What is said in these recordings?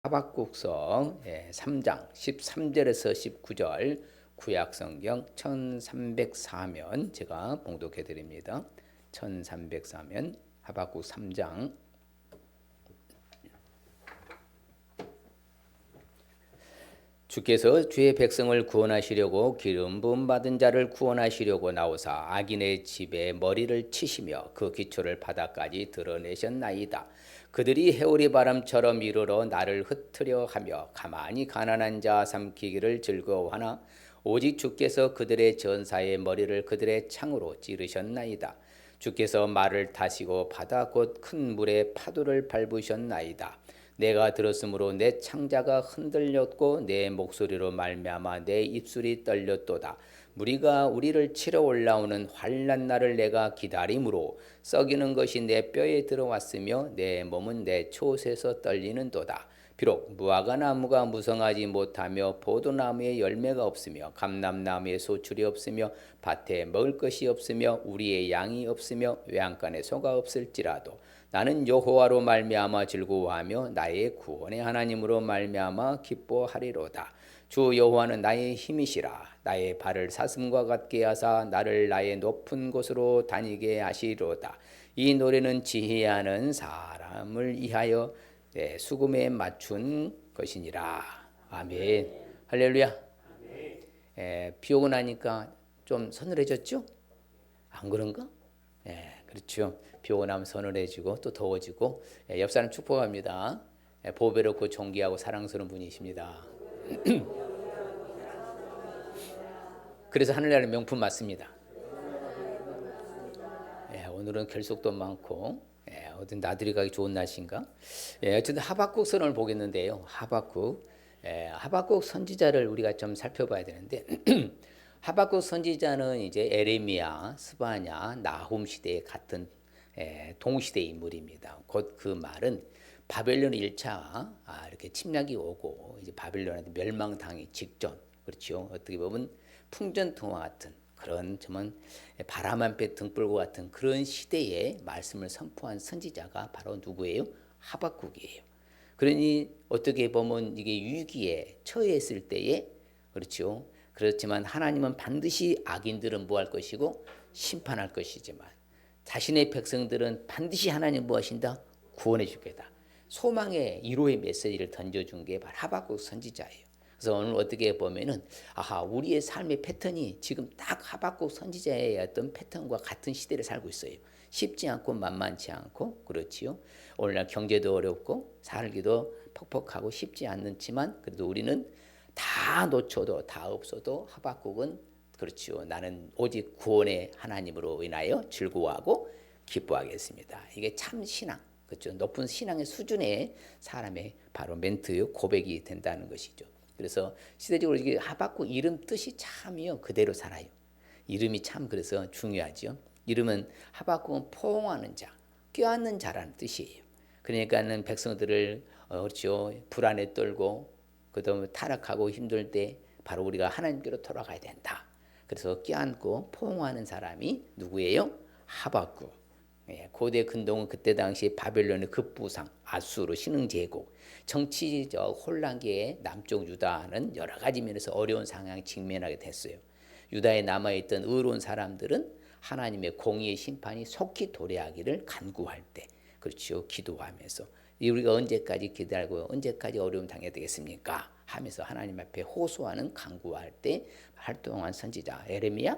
하박국서 3장 13절에서 19절 구약성경 1304면 제가 봉독해 드립니다. 1304면 하박국 3장. 주께서 주의 백성을 구원하시려고 기름 부음 받은 자를 구원하시려고 나오사 악인의 집에 머리를 치시며 그 기초를 바닥까지 드러내셨나이다. 그들이 해오리 바람처럼 이르러 나를 흩으려 하며 가만히 가난한 자 삼키기를 즐거워하나 오직 주께서 그들의 전사의 머리를 그들의 창으로 찌르셨나이다. 주께서 말을 타시고 바다 곧 큰 물에 파도를 밟으셨나이다. 내가 들었으므로 내 창자가 흔들렸고 내 목소리로 말미암아 내 입술이 떨렸도다. 무리가 우리를 치러 올라오는 환난 날을 내가 기다림으로 썩이는 것이 내 뼈에 들어왔으며 내 몸은 내 촛에서 떨리는도다. 비록 무화과 나무가 무성하지 못하며 포도나무에 열매가 없으며 감람나무에 소출이 없으며 밭에 먹을 것이 없으며 우리의 양이 없으며 외양간에 소가 없을지라도 나는 여호와로 말미암아 즐거워하며 나의 구원의 하나님으로 말미암아 기뻐하리로다. 주 여호와는 나의 힘이시라. 나의 발을 사슴과 같게 하사 나를 나의 높은 곳으로 다니게 하시리로다. 이 노래는 지혜하는 사람을 위하여 수금에 맞춘 것이니라. 아멘. 할렐루야. 비 오고 나니까 좀 서늘해졌죠? 안 그런가? 그렇죠. 비 오고 나면 서늘해지고 또 더워지고. 옆 사람 축복합니다. 보배롭고 존귀하고 사랑스러운 분이십니다. 그래서 하늘나라의 명품 맞습니다. 오늘은 결속도 많고 어떤 나들이 가기 좋은 날씨인가? 어쨌든 하박국 선을 보겠는데요. 하박국 선지자를 우리가 좀 살펴봐야 되는데 하박국 선지자는 이제 에레미야, 스바냐, 나훔 시대에 같은 동시대 인물입니다. 곧 그 말은 바벨론 1차 이렇게 침략이 오고 이제 바벨론한테 멸망당하기 직전, 그렇죠. 어떻게 보면 풍전등화 같은 그런 정말 바람 배 등불과 같은 그런 시대에 말씀을 선포한 선지자가 바로 누구예요? 하박국이에요. 그러니 어떻게 보면 이게 위기에 처했을 때에, 그렇죠. 그렇지만 하나님은 반드시 악인들은 뭐 할 것이고 심판할 것이지만 자신의 백성들은 반드시 하나님 뭐 하신다? 구원해 주겠다. 소망의 1호의 메시지를 던져준 게 바로 하박국 선지자예요. 그래서 오늘 어떻게 보면은 우리의 삶의 패턴이 지금 딱 하박국 선지자의 어떤 패턴과 같은 시대를 살고 있어요. 쉽지 않고 만만치 않고, 그렇지요. 오늘날 경제도 어렵고 살기도 퍽퍽하고 쉽지 않지만 그래도 우리는 다 놓쳐도 다 없어도 하박국은 그렇지요. 나는 오직 구원의 하나님으로 인하여 즐거워하고 기뻐하겠습니다. 이게 참 신앙, 그렇죠. 높은 신앙의 수준의 사람의 바로 멘트 고백이 된다는 것이죠. 그래서 시대적으로 이게 하박국 이름 뜻이 참이요 그대로 살아요. 이름이 참 그래서 중요하죠. 이름은 하박국은 포옹하는 자, 껴안는 자라는 뜻이에요. 그러니까는 백성들을 그렇죠. 불안에 떨고 그다음에 타락하고 힘들 때 바로 우리가 하나님께로 돌아가야 된다. 그래서 껴안고 포옹하는 사람이 누구예요? 하박국. 고대 근동은 그때 당시 바벨론의 급부상, 아수르, 신흥제국, 정치적 혼란기에 남쪽 유다는 여러 가지 면에서 어려운 상황에 직면하게 됐어요. 유다에 남아있던 의로운 사람들은 하나님의 공의의 심판이 속히 도래하기를 간구할 때, 그렇죠, 기도하면서 우리가 언제까지 기다리고 언제까지 어려움 당해야 되겠습니까? 하면서 하나님 앞에 호소하는 간구할 때 활동한 선지자 에레미야,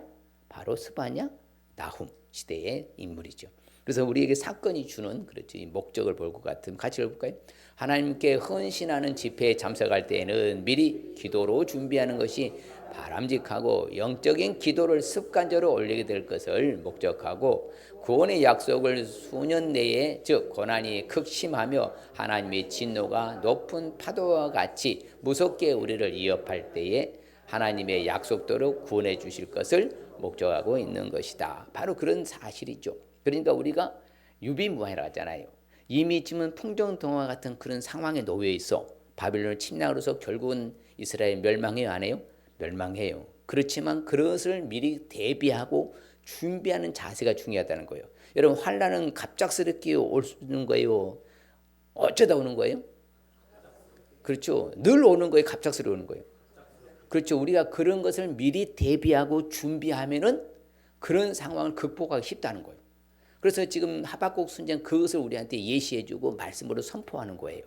바로 스바냐, 나훔 시대의 인물이죠. 그래서 우리에게 사건이 주는 그렇죠, 이 목적을 볼 것 같으면 같이 읽어볼까요? 하나님께 헌신하는 집회에 참석할 때에는 미리 기도로 준비하는 것이 바람직하고 영적인 기도를 습관적으로 올리게 될 것을 목적하고 구원의 약속을 수년 내에 즉 고난이 극심하며 하나님의 진노가 높은 파도와 같이 무섭게 우리를 위협할 때에 하나님의 약속대로 구원해 주실 것을 목적하고 있는 것이다. 바로 그런 사실이죠. 그러니까 우리가 유비무환이라고 하잖아요. 이미 지금 풍정동화 같은 그런 상황에 놓여 있어. 바빌론 침략으로서 결국은 이스라엘 멸망해요, 안 해요? 멸망해요. 그렇지만 그것을 미리 대비하고 준비하는 자세가 중요하다는 거예요. 여러분, 환난은 갑작스럽게 오는 거예요? 어쩌다 오는 거예요? 그렇죠. 늘 오는 거예요. 갑작스레 오는 거예요. 그렇죠. 우리가 그런 것을 미리 대비하고 준비하면은 그런 상황을 극복하기 쉽다는 거예요. 그래서 지금 하박국 선지자는 그것을 우리한테 예시해주고 말씀으로 선포하는 거예요.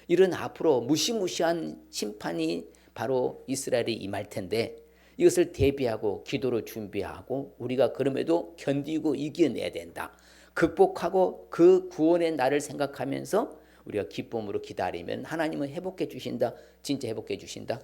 이런 앞으로 무시무시한 심판이 바로 이스라엘에 임할 텐데 이것을 대비하고 기도로 준비하고 우리가 그럼에도 견디고 이겨내야 된다. 극복하고 그 구원의 날을 생각하면서 우리가 기쁨으로 기다리면 하나님은 회복해 주신다. 진짜 회복해 주신다.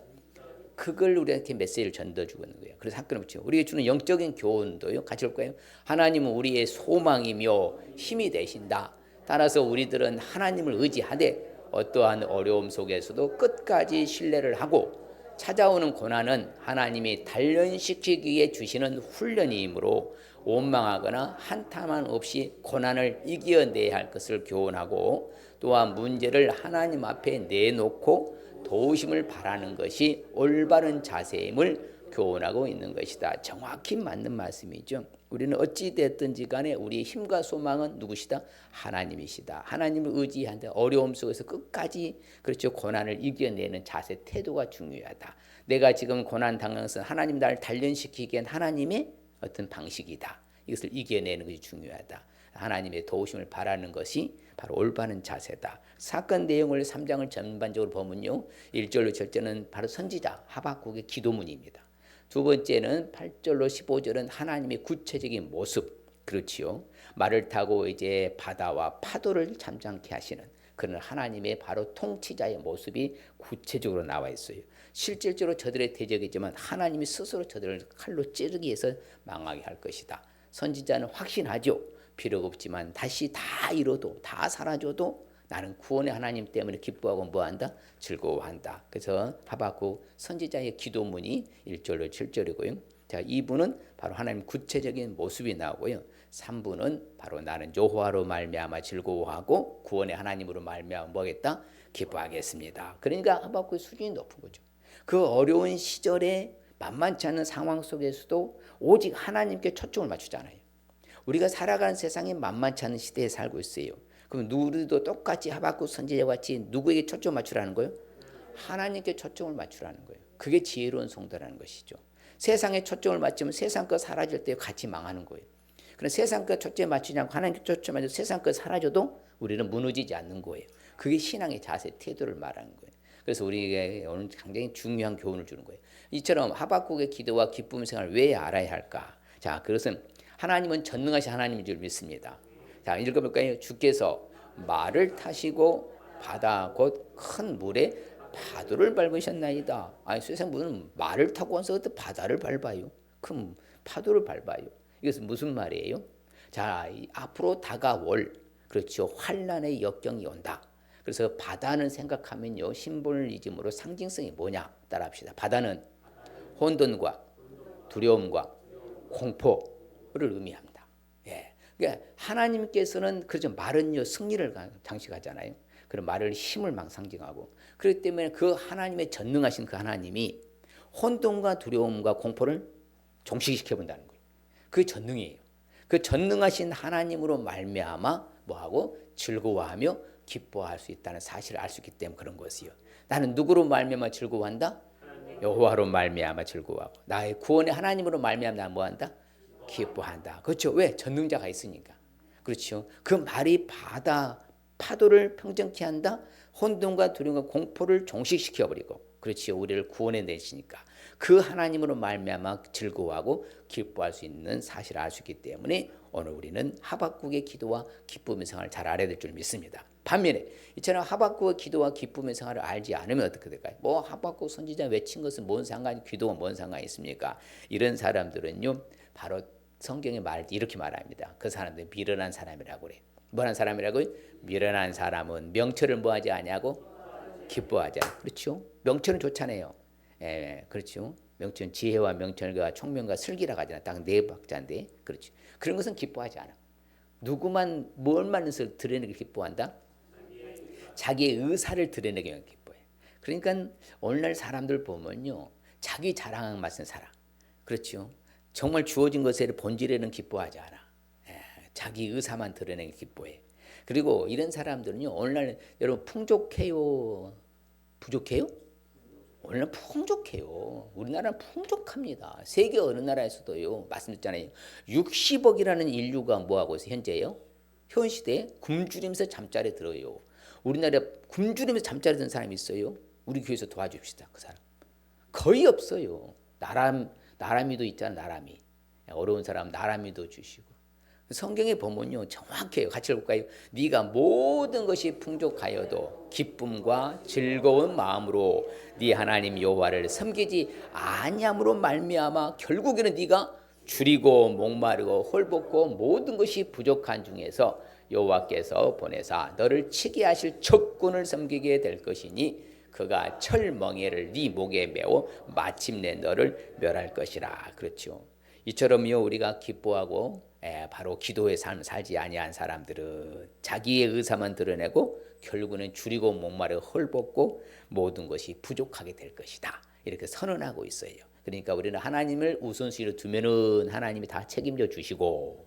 그걸 우리한테 메시지를 전달주고 있는 거예요. 그래서 학교는 그렇죠. 우리에게 주는 영적인 교훈도요. 같이 볼까요? 하나님은 우리의 소망이며 힘이 되신다. 따라서 우리들은 하나님을 의지하되 어떠한 어려움 속에서도 끝까지 신뢰를 하고 찾아오는 고난은 하나님이 단련시키기에 주시는 훈련이므로 원망하거나 한탄만 없이 고난을 이겨내야 할 것을 교훈하고 또한 문제를 하나님 앞에 내놓고 도우심을 바라는 것이 올바른 자세임을 교훈하고 있는 것이다. 정확히 맞는 말씀이죠. 우리는 어찌 됐든지 간에 우리의 힘과 소망은 누구시다? 하나님이시다. 하나님을 의지한다. 어려움 속에서 끝까지 그렇죠. 고난을 이겨내는 자세, 태도가 중요하다. 내가 지금 고난 당해서 하나님 나를 단련시키기엔 하나님의 어떤 방식이다. 이것을 이겨내는 것이 중요하다. 하나님의 도우심을 바라는 것이 바로 올바른 자세다. 사건 내용을 3장을 전반적으로 보면요. 1절로 7절은 바로 선지자 하박국의 기도문입니다. 두 번째는 8절로 15절은 하나님의 구체적인 모습. 그렇지요. 말을 타고 이제 바다와 파도를 잠잠케 하시는 그런 하나님의 바로 통치자의 모습이 구체적으로 나와 있어요. 실질적으로 저들의 대적이지만 하나님이 스스로 저들을 칼로 찌르기 위해서 망하게 할 것이다. 선지자는 확신하죠. 필요가 없지만 다시 다 이뤄도 다 사라져도 나는 구원의 하나님 때문에 기뻐하고 뭐한다? 즐거워한다. 그래서 하박국 선지자의 기도문이 1절로 7절이고요. 자, 2부는 바로 하나님 구체적인 모습이 나오고요. 3부는 바로 나는 여호와로 말미암아 즐거워하고 구원의 하나님으로 말미암아 뭐겠다? 기뻐하겠습니다. 그러니까 하박국의 수준이 높은 거죠. 그 어려운 시절에 만만치 않은 상황 속에서도 오직 하나님께 초점을 맞추잖아요. 우리가 살아가는 세상에 만만치 않은 시대에 살고 있어요. 그럼 우리도 똑같이 하박국 선지자와 같이 누구에게 초점을 맞추라는 거예요? 하나님께 초점을 맞추라는 거예요. 그게 지혜로운 성도라는 것이죠. 세상에 초점을 맞추면 세상 거 사라질 때 같이 망하는 거예요. 그럼 세상 거 초점에 맞추지 않고 하나님께 초점을 맞춰서 세상 거 사라져도 우리는 무너지지 않는 거예요. 그게 신앙의 자세, 태도를 말하는 거예요. 그래서 우리에게 오늘 굉장히 중요한 교훈을 주는 거예요. 이처럼 하박국의 기도와 기쁨 생활을 왜 알아야 할까? 자, 그것은 하나님은 전능하신 하나님인 줄 믿습니다. 자, 읽어볼까요? 주께서 말을 타시고 바다 곧 큰 물에 파도를 밟으셨나이다. 아니, 세상 무슨 말을 타고 와서 바다를 밟아요? 큰 파도를 밟아요. 이것은 무슨 말이에요? 자, 앞으로 다가올 그렇죠. 환난의 역경이 온다. 그래서 바다는 생각하면요. 심볼리즘으로 상징성이 뭐냐? 따라합시다. 바다는 혼돈과 두려움과 공포를 의미합니다. 예. 그러니까 하나님께서는 그렇죠. 말은요 승리를 장식하잖아요. 그런 말을 힘을 막 상징하고 그렇기 때문에 그 하나님의 전능하신 그 하나님이 혼돈과 두려움과 공포를 종식시켜 본다는 거예요. 그 전능이에요. 그 전능하신 하나님으로 말미암아 뭐하고 즐거워하며 기뻐할 수 있다는 사실을 알 수 있기 때문에 그런 것이요. 나는 누구로 말미암아 즐거워한다? 여호와로 말미암아 즐거워하고 나의 구원의 하나님으로 말미암아 나 뭐한다? 기뻐한다. 그렇죠. 왜? 전능자가 있으니까. 그렇죠. 그 말이 바다 파도를 평정케 한다. 혼돈과 두려움과 공포를 종식시켜 버리고 그렇죠. 우리를 구원해 내시니까 그 하나님으로 말미암아 즐거워하고 기뻐할 수 있는 사실을 알 수 있기 때문에 오늘 우리는 하박국의 기도와 기쁨의 생활을 잘 알아야 될 줄 믿습니다. 반면에 이처럼 하박국의 기도와 기쁨의 생활을 알지 않으면 어떻게 될까요? 뭐 하박국 선지자 외친 것은 뭔 상관이 기도와 뭔 상관이 있습니까? 이런 사람들은요 바로 성경에 말할 때 이렇게 말합니다. 그 사람들 미련한 사람이라고 그래요. 뭐한 사람이라고요? 미련한 사람은 명철을 뭐하지 않냐고 기뻐하지 않아요. 그렇죠? 명철은 좋잖아요. 예, 그렇죠. 명철은 지혜와 명철과 총명과 슬기라고 하잖아. 딱 네 박자인데, 그렇죠. 그런 것은 기뻐하지 않아. 누구만 뭘만 드러내기 기뻐한다? 자기의 의사를 드러내기 기뻐해. 그러니까 오늘날 사람들 보면요, 자기 자랑만 맞는 사람, 그렇죠. 정말 주어진 것에 본질에는 기뻐하지 않아. 예, 자기 의사만 드러내기 기뻐해. 그리고 이런 사람들은요, 오늘날 여러분 풍족해요, 부족해요? 우리나라 풍족해요. 우리나라는 풍족합니다. 세계 어느 나라에서도요. 말씀드렸잖아요. 60억이라는 인류가 뭐하고 있어요? 현재요. 현 시대에 굶주리면서 잠자리에 들어요. 우리나라 굶주리면서 잠자리에 드는 사람이 있어요? 우리 교회에서 도와줍시다. 그 사람. 거의 없어요. 나라미도 있잖아. 나라미. 어려운 사람 나라미도 주시고. 성경에 보면요. 정확해요. 같이 볼까요? 네가 모든 것이 풍족하여도 기쁨과 즐거운 마음으로 네 하나님 여호와를 섬기지 아니함으로 말미암아 결국에는 네가 줄이고 목마르고 헐벗고 모든 것이 부족한 중에서 여호와께서 보내사 너를 치게 하실 적군을 섬기게 될 것이니 그가 철멍에를 네 목에 메어 마침내 너를 멸할 것이라. 그렇죠. 이처럼요 우리가 기뻐하고 바로 기도의 삶을 살지 아니한 사람들은 자기의 의사만 드러내고 결국은 줄이고 목마르고 헐벗고 모든 것이 부족하게 될 것이다. 이렇게 선언하고 있어요. 그러니까 우리는 하나님을 우선순위로 두면은 하나님이 다 책임져 주시고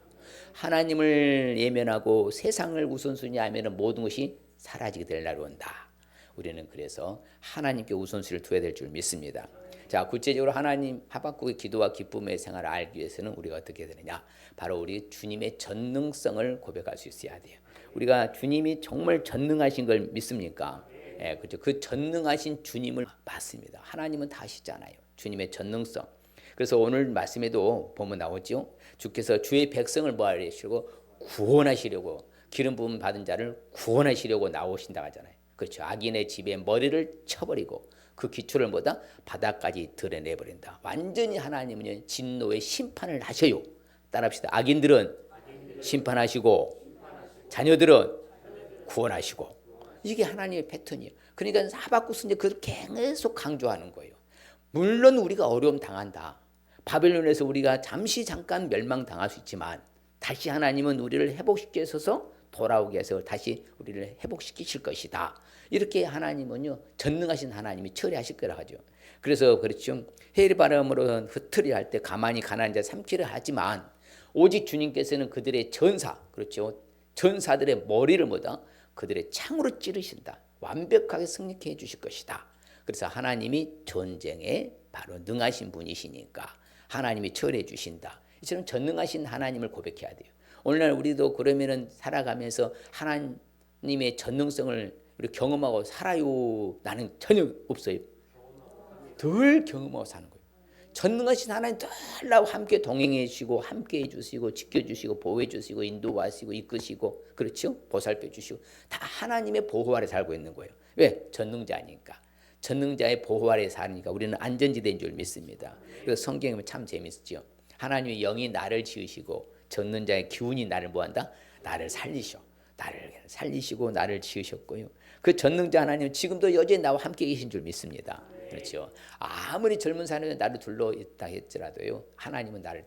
하나님을 예면하고 세상을 우선순위 하면은 모든 것이 사라지게 될 날이 온다. 우리는 그래서 하나님께 우선순위를 둬야 될 줄 믿습니다. 자, 구체적으로 하나님 하박국의 기도와 기쁨의 생활을 알기 위해서는 우리가 어떻게 되느냐? 바로 우리 주님의 전능성을 고백할 수 있어야 돼요. 우리가 주님이 정말 전능하신 걸 믿습니까? 그렇죠. 그 전능하신 주님을 맞습니다. 하나님은 다 아시잖아요. 주님의 전능성. 그래서 오늘 말씀에도 보면 나오죠. 주께서 주의 백성을 뭐하시려고 구원하시려고 기름 부음 받은 자를 구원하시려고 나오신다고 하잖아요. 그렇죠. 악인의 집에 머리를 쳐버리고 그 기초를 뭐다? 바닥까지 드러내버린다. 완전히 하나님은 진노의 심판을 하셔요. 따라합시다. 악인들은 심판하시고 자녀들은 구원하시고. 이게 하나님의 패턴이에요. 그러니까 하박국 선지자 그렇게 계속 강조하는 거예요. 물론 우리가 어려움 당한다. 바벨론에서 우리가 잠깐 멸망당할 수 있지만 다시 하나님은 우리를 회복시켜서 돌아오게 해서 다시 우리를 회복시키실 것이다. 이렇게 하나님은요 전능하신 하나님이 처리하실 거라 하죠. 그래서 그렇죠. 해리 바람으로 흩트려 할 때 가만히 가난한 자 삼키려 하지만 오직 주님께서는 그들의 전사, 그렇죠. 전사들의 머리를 뭐다? 그들의 창으로 찌르신다. 완벽하게 승리케 해주실 것이다. 그래서 하나님이 전쟁에 바로 능하신 분이시니까 하나님이 처리해 주신다. 이처럼 전능하신 하나님을 고백해야 돼요. 오늘날 우리도 그러면은 살아가면서 하나님의 전능성을 경험하고 살아요. 나는 전혀 없어요. 늘 경험하고 사는 거예요. 전능하신 하나님 늘 나와 함께 동행해 주시고 함께 해 주시고 지켜 주시고 보호해 주시고 인도하시고 이끄시고 그렇죠? 보살펴 주시고 다 하나님의 보호 아래 살고 있는 거예요. 왜? 전능자니까. 전능자의 보호 아래 사니까 우리는 안전지대인 줄 믿습니다. 그래서 성경에 보면 참 재밌죠. 하나님의 영이 나를 지으시고 전능자의 기운이 나를 뭐한다? 나를 살리시고 나를 지으셨고요. 그 전능자 하나님은 지금도 여전히 나와 함께 계신 줄 믿습니다. 그렇죠. 아무리 젊은 사람이 나를 둘러있다 했더라도요. 하나님은 나를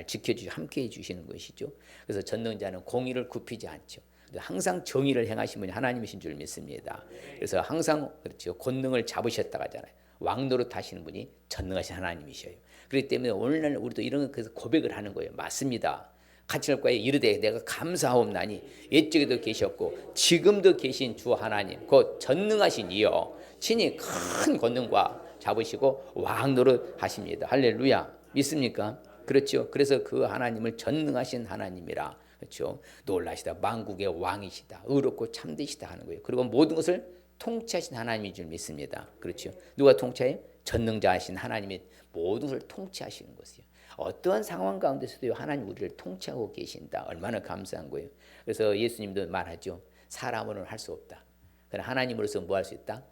지켜주시고 함께 해주시는 것이죠. 그래서 전능자는 공의를 굽히지 않죠. 항상 정의를 행하신 분이 하나님이신 줄 믿습니다. 그래서 항상 그렇죠. 권능을 잡으셨다고 하잖아요. 왕노릇 하시는 분이 전능하신 하나님이셔요. 그렇기 때문에 오늘날 우리도 이런 그래서 고백을 하는 거예요. 맞습니다. 같이 할 거예요. 이르되 내가 감사하옵나니 옛적에도 계셨고 지금도 계신 주 하나님 곧 전능하신 이여 친히 큰 권능과 잡으시고 왕노릇 하십니다. 할렐루야. 믿습니까? 그렇죠. 그래서 그 하나님을 전능하신 하나님이라 그렇죠. 놀라시다. 만국의 왕이시다. 의롭고 참되시다 하는 거예요. 그리고 모든 것을 통치하신 하나님인 줄 믿습니다. 그렇죠. 누가 통치해요? 전능자하신 하나님이 모든 것을 통치하시는 것이에요. 어떠한 상황 가운데서도 하나님 우리를 통치하고 계신다. 얼마나 감사한 거예요. 그래서 예수님도 말하죠. 사람으로는 할 수 없다. 그러나 하나님으로서 뭐 할 수 있다?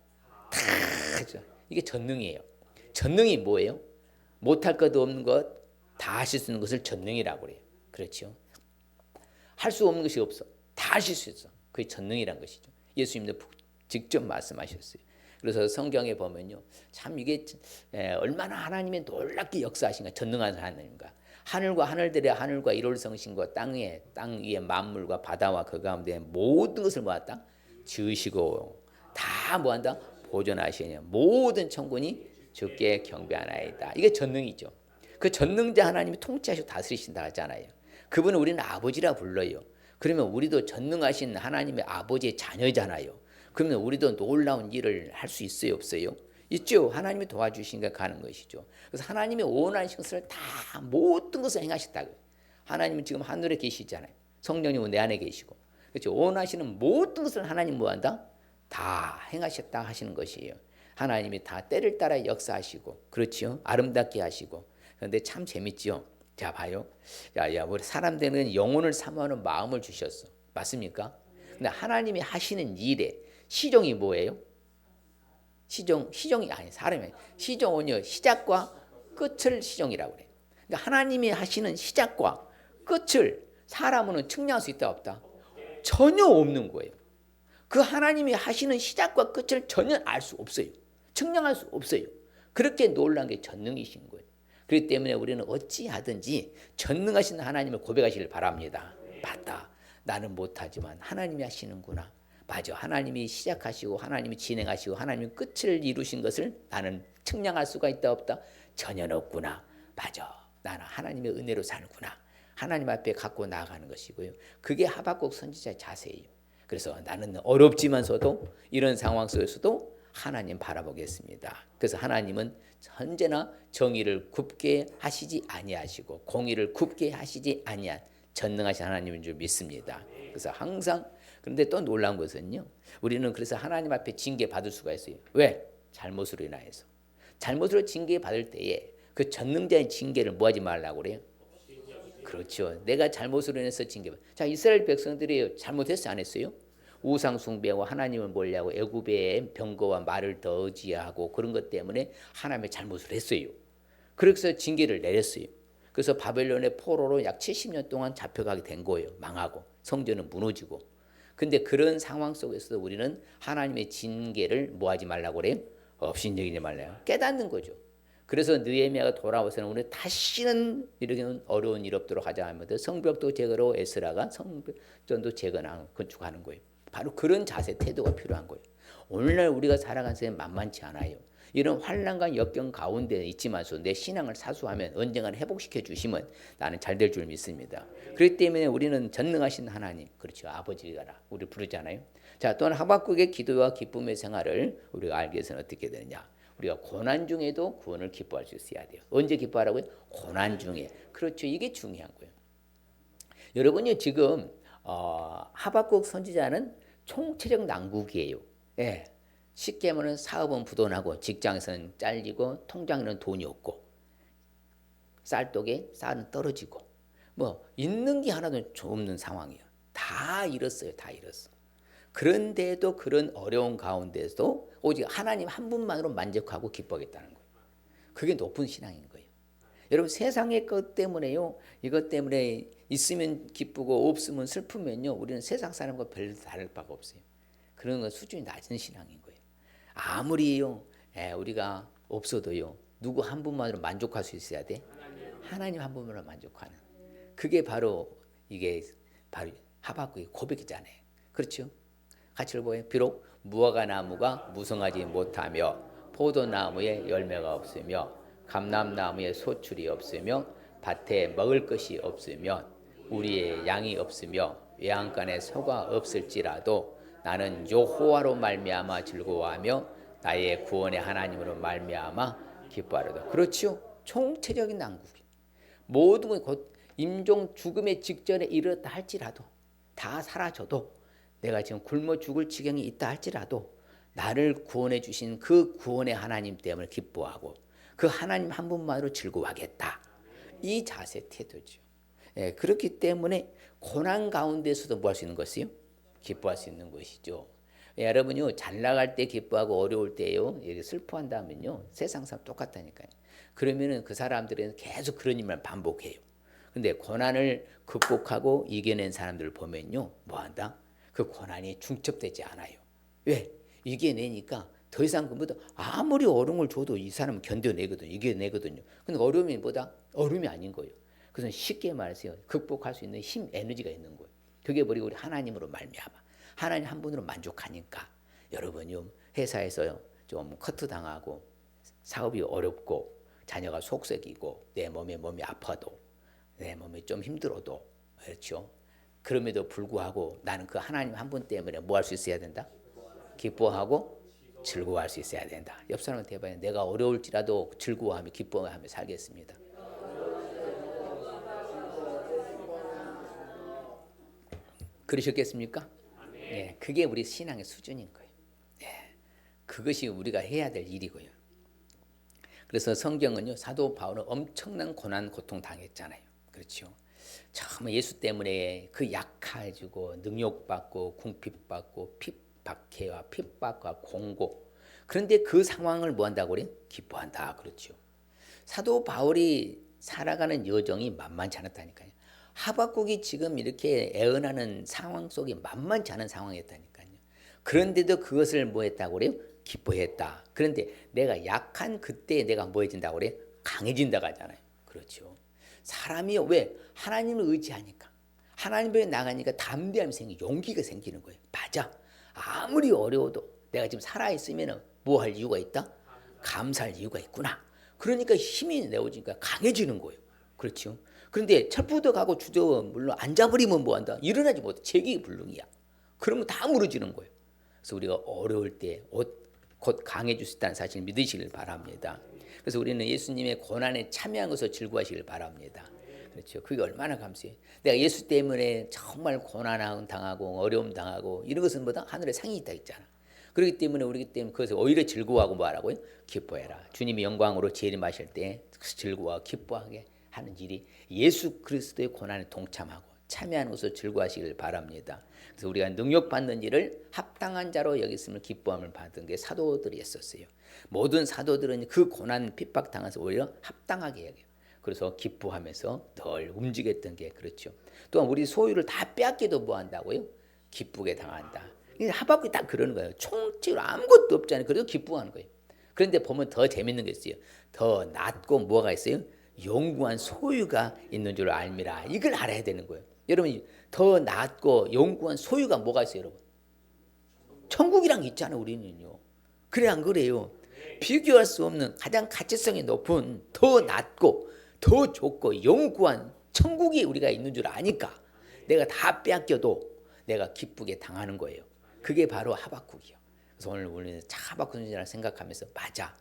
다 하죠. 이게 전능이에요. 전능이 뭐예요? 못할 것도 없는 것 다 하실 수 있는 것을 전능이라고 그래요. 그렇죠. 할 수 없는 것이 없어. 다 하실 수 있어. 그게 전능이란 것이죠. 예수님도 직접 말씀하셨어요. 그래서 성경에 보면요. 참 이게 얼마나 하나님의 놀랍게 역사하신가. 전능한 하나님과 하늘과 하늘들의 하늘과 일월 성신과 땅 위의 만물과 바다와 그 가운데 모든 것을 모았다. 지으시고 다 뭐한다? 보존하시냐. 모든 천군이 주께 경배하나이다. 이게 전능이죠. 그 전능자 하나님이 통치하시고 다스리신다 하잖아요. 그분은 우리는 아버지라 불러요. 그러면 우리도 전능하신 하나님의 아버지의 자녀잖아요. 그러면 우리도 놀라운 일을 할 수 있어요, 없어요? 있죠. 하나님이 도와주시니까 가는 것이죠. 그래서 하나님이 원하신 것을 다 모든 것을 행하셨다고요. 하나님은 지금 하늘에 계시잖아요. 성령님은 내 안에 계시고, 그렇죠. 원하시는 모든 것을 하나님 뭐한다? 다 행하셨다 하시는 것이에요. 하나님이 다 때를 따라 역사하시고, 그렇죠. 아름답게 하시고. 그런데 참 재밌죠. 자, 봐요. 야, 우리 사람 되는 영혼을 사모하는 마음을 주셨어. 맞습니까? 근데 하나님이 하시는 일에 시종이 뭐예요? 시종이 아니 사람이 시종은요 시작과 끝을 시종이라고 그래요. 그러니까 하나님이 하시는 시작과 끝을 사람은 측량할 수 있다 없다? 전혀 없는 거예요. 그 하나님이 하시는 시작과 끝을 전혀 알 수 없어요. 측량할 수 없어요. 그렇게 놀란 게 전능이신 거예요. 그렇기 때문에 우리는 어찌하든지 전능하신 하나님을 고백하시길 바랍니다. 맞다. 나는 못하지만 하나님이 하시는구나. 맞아. 하나님이 시작하시고 하나님이 진행하시고 하나님이 끝을 이루신 것을 나는 측량할 수가 있다 없다? 전혀 없구나. 맞아. 나는 하나님의 은혜로 살구나. 하나님 앞에 갖고 나아가는 것이고요. 그게 하박국 선지자의 자세예요. 그래서 나는 어렵지만서도 이런 상황 속에서도 하나님 바라보겠습니다. 그래서 하나님은 언제나 정의를 굽게 하시지 아니하시고 공의를 굽게 하시지 아니한 전능하신 하나님인 줄 믿습니다. 그래서 항상 그런데 또 놀라운 것은요. 우리는 그래서 하나님 앞에 징계 받을 수가 있어요. 왜? 잘못으로 인하여서. 잘못으로 징계 받을 때에 그 전능자의 징계를 뭐하지 말라고 그래요? 그렇죠. 내가 잘못으로 인해서 징계받. 자, 이스라엘 백성들이 잘못했어요, 안 했어요? 우상 숭배와 하나님을 몰려고 애굽의 병거와 말을 더 의지하고 그런 것 때문에 하나님의 잘못을 했어요. 그래서 징계를 내렸어요. 그래서 바벨론의 포로로 약 70년 동안 잡혀가게 된 거예요. 망하고 성전은 무너지고. 근데 그런 상황 속에서도 우리는 하나님의 징계를 뭐하지 말라고 그래요? 업신여기지 말래요. 깨닫는 거죠. 그래서 느헤미야가 돌아와서는 우리 다시는 이렇게 어려운 일 없도록 하자 하면서 성벽도 제거로 에스라가 성전도 건축하는 거예요. 바로 그런 자세 태도가 필요한 거예요. 오늘날 우리가 살아가는 삶은 만만치 않아요. 이런 환난과 역경 가운데 있지만서 내 신앙을 사수하면 언젠가는 회복시켜 주시면 나는 잘 될 줄 믿습니다. 그렇기 때문에 우리는 전능하신 하나님, 그렇죠. 아버지가 우리 부르잖아요. 자, 또한 하박국의 기도와 기쁨의 생활을 우리가 알기 위해서는 어떻게 되느냐. 우리가 고난 중에도 구원을 기뻐할 수 있어야 돼요. 언제 기뻐하라고요? 고난 중에. 그렇죠. 이게 중요한 거예요. 여러분이 지금 하박국 선지자는 총체적 난국이에요. 예. 쉽게 말하면 사업은 부도나고 직장에서는 잘리고 통장에는 돈이 없고 쌀독에 쌀은 떨어지고 뭐 있는 게 하나도 없는 상황이에요. 다 잃었어요. 다 잃었어. 그런데도 그런 어려운 가운데서도 오직 하나님 한 분만으로 만족하고 기뻐하겠다는 거예요. 그게 높은 신앙인 거예요. 여러분 세상의 것 때문에요. 이것 때문에 있으면 기쁘고 없으면 슬프면요. 우리는 세상 사람과 별로 다를 바가 없어요. 그런 건 수준이 낮은 신앙인 거예요. 아무리요 우리가 없어도요. 누구 한 분만으로 만족할 수 있어야 돼? 하나님 한 분만으로 만족하는. 그게 바로 이게 바로 하박국의 고백이잖아요. 그렇죠? 같이 읽어봐요. 비록 무화과 나무가 무성하지 못하며 포도나무에 열매가 없으며 감람나무에 소출이 없으며 밭에 먹을 것이 없으며 우리의 양이 없으며 외양간에 소가 없을지라도 나는 여호와로 말미암아 즐거워하며 나의 구원의 하나님으로 말미암아 기뻐하리로다. 그렇죠? 총체적인 난국이 모든 것 곧 임종 죽음의 직전에 이르렀다 할지라도 다 사라져도 내가 지금 굶어 죽을 지경이 있다 할지라도 나를 구원해 주신 그 구원의 하나님 때문에 기뻐하고 그 하나님 한 분만으로 즐거워하겠다. 이 자세 태도죠. 예, 그렇기 때문에 고난 가운데서도 뭐 할 수 있는 것이요? 기뻐할 수 있는 것이죠. 예, 여러분요 잘 나갈 때 기뻐하고 어려울 때요 슬퍼한다면요 세상 사람 똑같다니까요. 그러면은 그 사람들은 계속 그런 일만 반복해요. 근데 고난을 극복하고 이겨낸 사람들을 보면요 뭐한다? 그 고난이 중첩되지 않아요. 왜? 이겨내니까 더 이상 그보다 아무리 어려움을 줘도 이 사람은 견뎌내거든요. 이겨내거든요. 근데 어려움이 뭐다? 어려움이 아닌 거예요. 그래서 쉽게 말해서 극복할 수 있는 힘, 에너지가 있는 거예요. 그게 우리 하나님으로 말미암아. 하나님 한 분으로 만족하니까 여러분요 회사에서 좀 커트당하고 사업이 어렵고 자녀가 속썩이고 내 몸이 아파도 내 몸이 좀 힘들어도 그렇죠. 그럼에도 불구하고 나는 그 하나님 한 분 때문에 뭐 할 수 있어야 된다? 기뻐하고 즐거워할 수 있어야 된다. 옆 사람한테 해봐요. 내가 어려울지라도 즐거워하며 기뻐하며 살겠습니다. 그러셨겠습니까? 예, 그게 우리 신앙의 수준인 거예요. 예, 그것이 우리가 해야 될 일이고요. 그래서 성경은요, 사도 바울은 엄청난 고난 고통 당했잖아요. 그렇죠. 처음 예수 때문에 그 약해지고 능욕받고 궁핍받고 핍박해와 핍박과 공고. 그런데 그 상황을 뭐 한다고 그래요? 기뻐한다. 그렇죠. 사도 바울이 살아가는 여정이 만만치 않았다니까요. 하박국이 지금 이렇게 애언하는 상황 속에 만만치 않은 상황이었다니까요. 그런데도 그것을 뭐 했다고 그래요? 기뻐했다. 그런데 내가 약한 그때 내가 뭐 해진다고 그래요? 강해진다고 하잖아요. 그렇죠. 사람이 왜? 하나님을 의지하니까. 하나님을 나가니까 담대함이 생기고 용기가 생기는 거예요. 맞아. 아무리 어려워도 내가 지금 살아있으면 뭐 할 이유가 있다? 감사할 이유가 있구나. 그러니까 힘이 내어지니까 강해지는 거예요. 그렇죠. 그런데 철푸드 가고 주저 물론 앉아버리면 뭐한다? 일어나지 못해. 제기불능이야. 그러면 다 무너지는 거예요. 그래서 우리가 어려울 때 곧 강해질 수 있다는 사실을 믿으시길 바랍니다. 그래서 우리는 예수님의 고난에 참여한 것을 즐거워하시길 바랍니다. 그렇죠. 그게 얼마나 감사해요. 내가 예수 때문에 정말 고난 당하고 어려움 당하고 이런 것은 뭐다? 하늘에 상이 있다 있잖아. 그렇기 때문에 우리 때문에 그것을 오히려 즐거워하고 뭐하라고요? 기뻐해라. 주님이 영광으로 재림하실 때 즐거워 기뻐하게 하는 일이 예수 그리스도의 고난에 동참하고 참여하는 것을 즐거워하시길 바랍니다. 그래서 우리가 능력받는 일을 합당한 자로 여겼음을 기뻐함을 받은 게 사도들이 했었어요. 모든 사도들은 그 고난 핍박 당해서 오히려 합당하게 여겨요. 그래서 기뻐하면서 늘 움직였던 게 그렇죠. 또한 우리 소유를 다 빼앗겨도 뭐 한다고요? 기쁘게 당한다. 하박국이 딱 그러는 거예요. 총체로 아무것도 없잖아요. 그래도 기뻐하는 거예요. 그런데 보면 더 재밌는 게 있어요. 더 낫고 뭐가 있어요? 영구한 소유가 있는 줄 알미라. 이걸 알아야 되는 거예요. 여러분 더 낫고 영구한 소유가 뭐가 있어요, 여러분? 천국이란 게 있잖아요, 우리는요. 그래 안 그래요? 비교할 수 없는 가장 가치성이 높은 더 낫고 더 좋고 영구한 천국이 우리가 있는 줄 아니까 내가 다 빼앗겨도 내가 기쁘게 당하는 거예요. 그게 바로 하박국이요. 그래서 오늘 우리는 하박국 선지자를 생각하면서 맞아.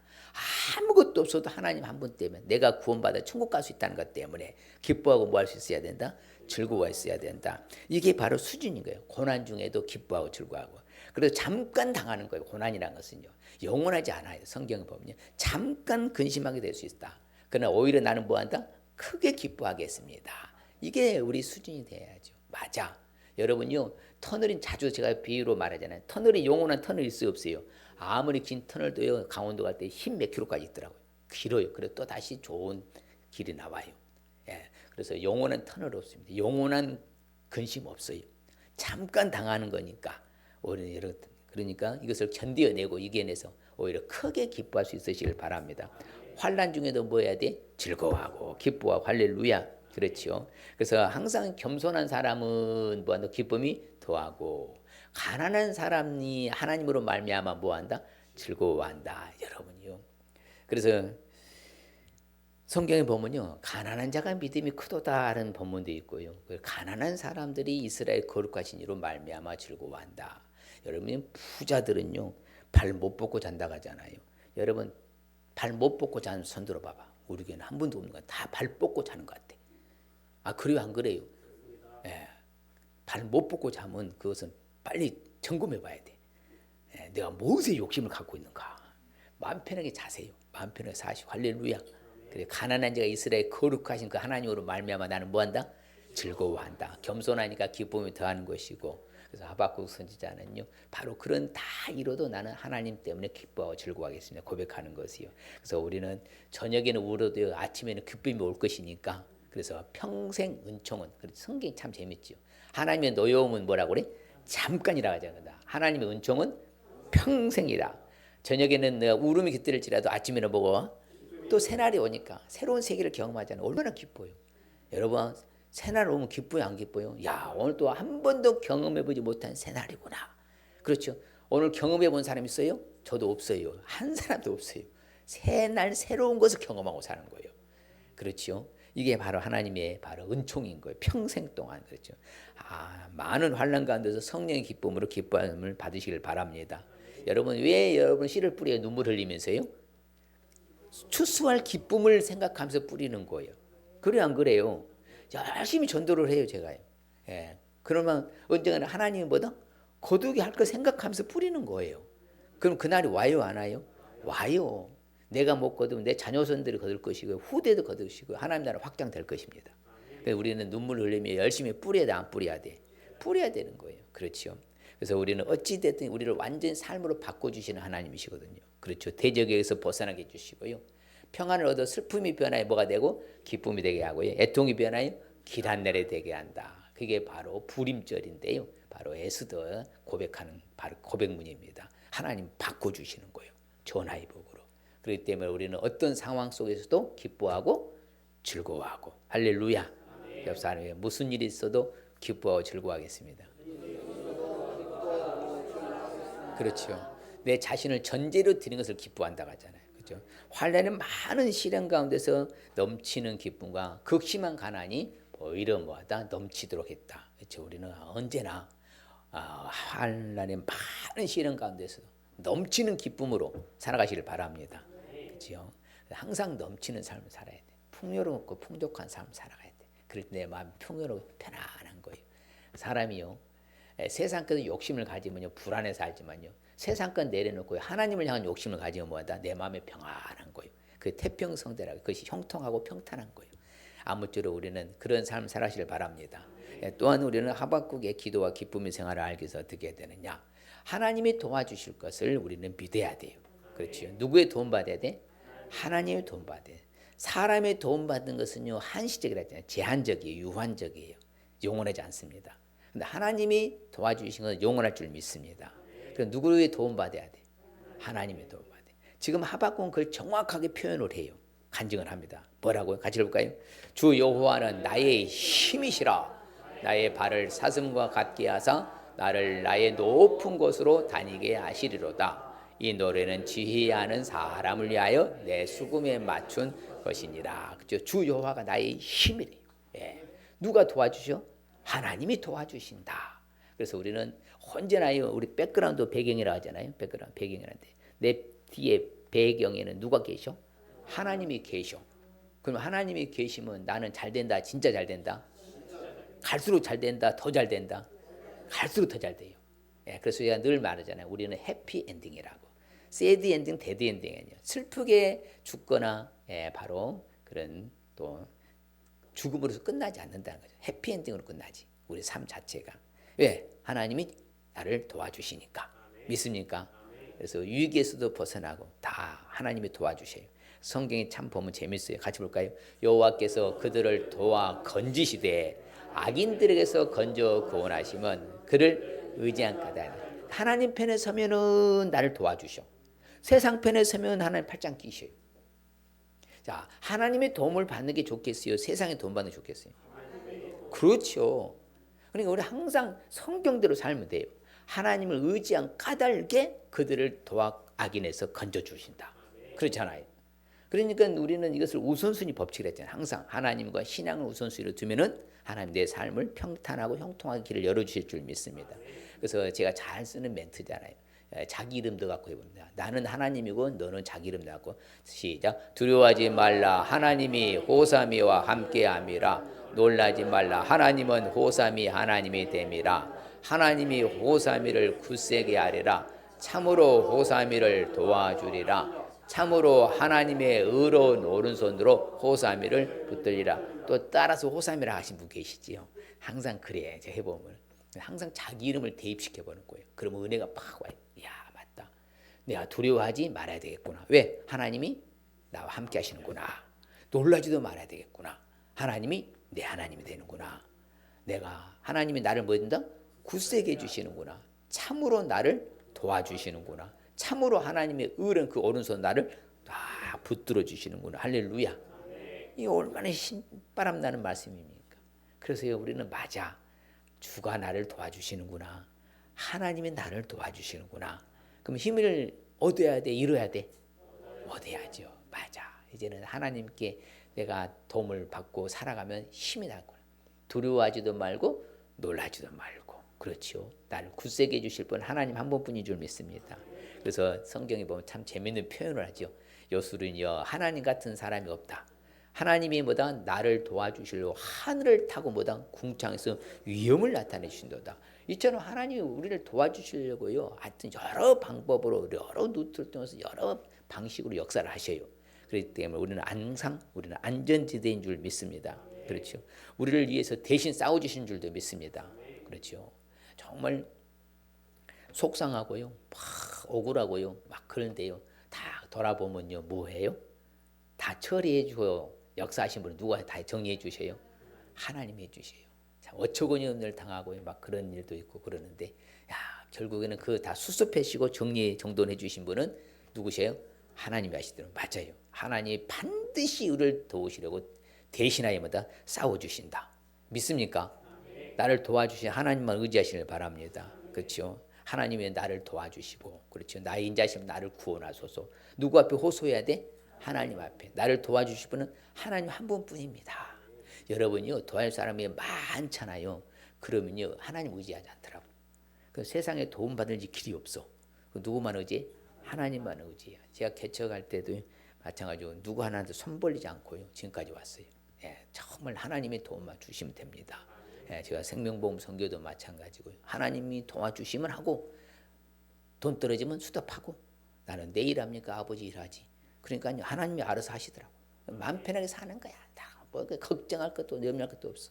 아무것도 없어도 하나님 한 분 때문에 내가 구원받아 천국 갈 수 있다는 것 때문에 기뻐하고 뭐 할 수 있어야 된다? 즐거워 있어야 된다. 이게 바로 수준인 거예요. 고난 중에도 기뻐하고 즐거워하고. 그래서 잠깐 당하는 거예요. 고난이라는 것은요. 영원하지 않아요. 성경을 보면요. 잠깐 근심하게 될 수 있다. 그러나 오히려 나는 뭐 한다? 크게 기뻐하겠습니다. 이게 우리 수준이 돼야죠. 맞아. 여러분요. 터널은 자주 제가 비유로 말하잖아요. 터널이 영원한 터널일 수 없어요. 아무리 긴 터널도요. 강원도 갈 때 10몇 킬로까지 있더라고요. 길어요. 그래서 또 다시 좋은 길이 나와요. 예. 그래서 영원한 터널 없습니다. 영원한 근심 없어요. 잠깐 당하는 거니까. 오히려 그러니까 이것을 견뎌내고 이겨내서 오히려 크게 기뻐할 수 있으시길 바랍니다. 환난 중에도 뭐 해야 돼? 즐거워하고 기뻐하고 할렐루야. 그렇죠. 그래서 항상 겸손한 사람은 뭐한다? 기쁨이 더하고 가난한 사람이 하나님으로 말미암아 뭐한다? 즐거워한다. 여러분요. 그래서 성경에 보면요. 가난한 자가 믿음이 크도다라는 본문도 있고요. 가난한 사람들이 이스라엘 거룩하신 이로 말미암아 즐거워한다. 여러분 부자들은요. 발 못 뻗고 잔다고 하잖아요. 여러분 발 못 뻗고 자는 손 들어봐봐. 우리 교회는 한 분도 없는 것 같아. 다 발 뻗고 자는 것 같아. 아 그래요 안 그래요? 예. 발 못 뻗고 자면 그것은 빨리 점검해 봐야 돼. 예. 내가 무엇에 욕심을 갖고 있는가. 마음 편하게 자세요. 마음 편하게 사시고 할렐루야. 그래 가난한 자가 이스라엘 거룩하신 그 하나님으로 말미암아 나는 뭐한다? 즐거워한다. 겸손하니까 기쁨이 더하는 것이고 그래서 하박국 선지자는요 바로 그런 다 이뤄도 나는 하나님 때문에 기뻐하고 즐거워하겠습니다. 고백하는 것이요. 그래서 우리는 저녁에는 울어도 아침에는 기쁨이 올 것이니까 그래서 평생 은총은 성경이 참 재밌죠. 하나님의 노여움은 뭐라고 그래? 잠깐이라 하잖아. 하나님의 은총은 평생이라. 저녁에는 내가 울음이 깃들일지라도 아침에는 뭐고 또 새날이 오니까 새로운 세계를 경험하잖아요. 얼마나 기뻐요. 여러분 새날 오면 기뻐요 안 기뻐요? 야 오늘 또 한 번도 경험해보지 못한 새날이구나. 그렇죠. 오늘 경험해본 사람 있어요? 저도 없어요. 한 사람도 없어요. 새날 새로운 것을 경험하고 사는 거예요. 그렇죠. 이게 바로 하나님의 바로 은총인 거예요. 평생 동안 그렇죠. 많은 환난 가운데서 성령의 기쁨으로 기쁨을 받으시길 바랍니다. 여러분 왜 여러분 씨를 뿌려요? 눈물 흘리면서요? 추수할 기쁨을 생각하면서 뿌리는 거예요. 그래 안 그래요? 열심히 전도를 해요 제가요. 예. 그러면 언젠가는 하나님보다 거두게 할 거 생각하면서 뿌리는 거예요. 그럼 그날이 와요 안 와요? 와요. 내가 못 거두면 내 자녀손들이 거둘 것이고 후대도 거두시고 하나님 나라 확장될 것입니다. 그래서 우리는 눈물 흘리며 열심히 뿌려야 돼 안 뿌려야 돼? 뿌려야 되는 거예요. 그렇죠. 그래서 우리는 어찌됐든 우리를 완전히 삶으로 바꿔주시는 하나님이시거든요. 그렇죠. 대적에서 벗어나게 해주시고요. 평안을 얻어 슬픔이 변하여 뭐가 되고 기쁨이 되게 하고요. 애통이 변하여 길한날에 되게 한다. 그게 바로 부림절인데요. 바로 에스더 고백하는 바로 고백문입니다. 하나님 바꿔주시는 거예요. 전하의 복으로. 그렇기 때문에 우리는 어떤 상황 속에서도 기뻐하고 즐거워하고 할렐루야. 옆 사람에게 무슨 일이 있어도 기뻐하고 즐거워하겠습니다. 그렇죠. 내 자신을 전제로 드리는 것을 기뻐한다고 하잖아요. 그렇죠. 환난의 많은 시련 가운데서 넘치는 기쁨과 극심한 가난이 오히려 뭐하다 넘치도록 했다. 그렇죠. 우리는 언제나 환난의 많은 시련 가운데서도 넘치는 기쁨으로 살아가시길 바랍니다. 그렇죠. 항상 넘치는 삶을 살아야 돼. 풍요롭고 풍족한 삶을 살아가야 돼. 그럴 때 내 마음이 풍요롭고 편안한 거예요. 사람이요. 세상 것에 욕심을 가지면요 불안해 살지만요 세상 것 내려놓고 하나님을 향한 욕심을 가지면 뭐하다 내 마음에 평안한 거예요. 그 태평성대라고 그것이 형통하고 평탄한 거예요. 아무쪼록 우리는 그런 삶을 살아가시길 바랍니다. 또한 우리는 하박국의 기도와 기쁨의 생활을 알기 위해서 어떻게 해야 되느냐? 하나님이 도와주실 것을 우리는 믿어야 돼요. 그렇죠. 누구의 도움 받아야 돼? 하나님의 도움 받아야 돼. 사람의 도움 받는 것은요 한시적이라 했잖아요. 제한적이에요. 유한적이에요. 영원하지 않습니다. 근데 하나님이 도와주신 것은 영원할 줄 믿습니다. 그럼 누구의 도움 받아야 돼? 하나님의 도움 받아야 돼. 지금 하박국은 그걸 정확하게 표현을 해요. 간증을 합니다. 뭐라고요? 같이 읽을까요? 주 여호와는 나의 힘이시라. 나의 발을 사슴과 같게 하사 나를 나의 높은 곳으로 다니게 하시리로다. 이 노래는 지혜하는 사람을 위하여 내 수금에 맞춘 것이니라. 그죠? 주 여호와가 나의 힘이래요. 예. 누가 도와주셔? 하나님이 도와주신다. 그래서 우리는 언제나 우리 백그라운드 배경이라 하잖아요. 백그라운드 배경이라는데 내 뒤에 배경에는 누가 계셔? 하나님이 계셔. 그럼 하나님이 계시면 나는 잘 된다. 진짜 잘 된다. 갈수록 잘 된다. 더 잘 된다. 갈수록 더 잘 돼요. 예, 그래서 제가 늘 말하잖아요. 우리는 해피 엔딩이라고. 새드 엔딩, 데드 엔딩이에요. 슬프게 죽거나 바로 그런 또 죽음으로서 끝나지 않는다는 거죠. 해피 엔딩으로 끝나지. 우리 삶 자체가. 왜? 하나님이 나를 도와주시니까. 믿습니까? 그래서 위기에서도 벗어나고 다 하나님이 도와주셔요. 성경에 참 보면 재밌어요. 같이 볼까요? 여호와께서 그들을 도와 건지시되 악인들에게서 건져 구원하시면 그를 의지한 까닭. 하나님 편에 서면은 나를 도와주셔. 세상 편에 서면 하나님 팔짱 끼셔요. 자, 하나님의 도움을 받는 게 좋겠어요? 세상의 도움 받는 게 좋겠어요? 그렇죠. 그러니까 우리 항상 성경대로 살면 돼요. 하나님을 의지한 까닭에 그들을 도와 악인에서 건져주신다. 그렇잖아요. 그러니까 우리는 이것을 우선순위 법칙이라 했잖아요. 항상 하나님과 신앙을 우선순위로 두면은 하나님 내 삶을 평탄하고 형통하게 길을 열어주실 줄 믿습니다. 그래서 제가 잘 쓰는 멘트잖아요. 자기 이름 넣어갖고 해봅니다. 나는 하나님이고 너는 자기 이름 넣어갖고 시작. 두려워하지 말라. 하나님이 호사미와 함께함이라. 놀라지 말라. 하나님은 호사미 하나님이 됨이라. 하나님이 호사미를 굳세게 하리라. 참으로 호사미를 도와주리라. 참으로 하나님의 의로운 오른손으로 호사미를 붙들리라. 또 따라서 호사미라 하신 분 계시지요. 항상 그래. 제가 해보면 항상 자기 이름을 대입시켜보는 거예요. 그러면 은혜가 팍 와요. 야 맞다. 내가 두려워하지 말아야 되겠구나. 왜? 하나님이 나와 함께 하시는구나. 놀라지도 말아야 되겠구나. 하나님이 내 하나님이 되는구나. 내가 하나님이 나를 뭐 해준다? 굳세게 해주시는구나. 참으로 나를 도와주시는구나. 참으로 하나님의 의른 그 오른손 나를 다 붙들어 주시는구나. 할렐루야. 이게 얼마나 신바람 나는 말씀입니까? 그래서 우리는 맞아. 주가 나를 도와주시는구나. 하나님이 나를 도와주시는구나. 그럼 힘을 얻어야 돼? 잃어야 돼? 얻어야죠. 맞아. 이제는 하나님께 내가 도움을 받고 살아가면 힘이 날 거야. 두려워하지도 말고 놀라지도 말고. 그렇죠. 나를 굳세게 해주실 분 하나님 한 분뿐인 줄 믿습니다. 그래서 성경에 보면 참 재밌는 표현을 하죠. 요술은요 하나님 같은 사람이 없다. 하나님이 뭐다 나를 도와주시려고 하늘을 타고 뭐다 궁창에서 위엄을 나타내 주신도다. 이처럼 하나님이 우리를 도와주시려고요. 하여튼 여러 방법으로 여러 루트를 통해서 여러 방식으로 역사를 하셔요. 그렇기 때문에 우리는 안전지대인 줄 믿습니다. 그렇죠. 우리를 위해서 대신 싸워주신 줄도 믿습니다. 그렇죠. 정말 속상하고요, 막 억울하고요, 막 그런데요. 다 돌아보면요, 뭐해요? 다 처리해 주고 역사하신 분은 누가 다 정리해 주셔요? 하나님이 해주셔요. 어처구니 없는 일 당하고 막 그런 일도 있고 그러는데, 야 결국에는 그 다 수습하시고 정돈해 주신 분은 누구세요? 하나님이 하시더라고요. 맞아요. 하나님이 반드시 우리를 도우시려고 대신하여 뭐다 싸워 주신다. 믿습니까? 나를 도와주신 하나님만 의지하시길 바랍니다. 그렇죠? 하나님이 나를 도와주시고, 그렇죠? 나의 인자심 나를 구원하소서. 누구 앞에 호소해야 돼? 하나님 앞에. 나를 도와주실 분은 하나님 한 분뿐입니다. 여러분요 도와줄 사람이 많잖아요. 그러면요 하나님 의지하지 않더라고. 그 세상에 도움 받을 길이 없어. 누구만 의지해? 하나님만 의지해. 제가 개척할 때도 마찬가지로 누구 하나한테 손 벌리지 않고요 지금까지 왔어요. 예, 정말 하나님이 도움만 주시면 됩니다. 예, 제가 생명보험 선교도 마찬가지고요. 하나님이 도와주시면 하고, 돈 떨어지면 수답하고, 나는 내일 합니까 아버지 일하지. 그러니까 하나님이 알아서 하시더라고. 마음 편하게 사는 거야. 다 뭐 걱정할 것도 염려할 것도 없어.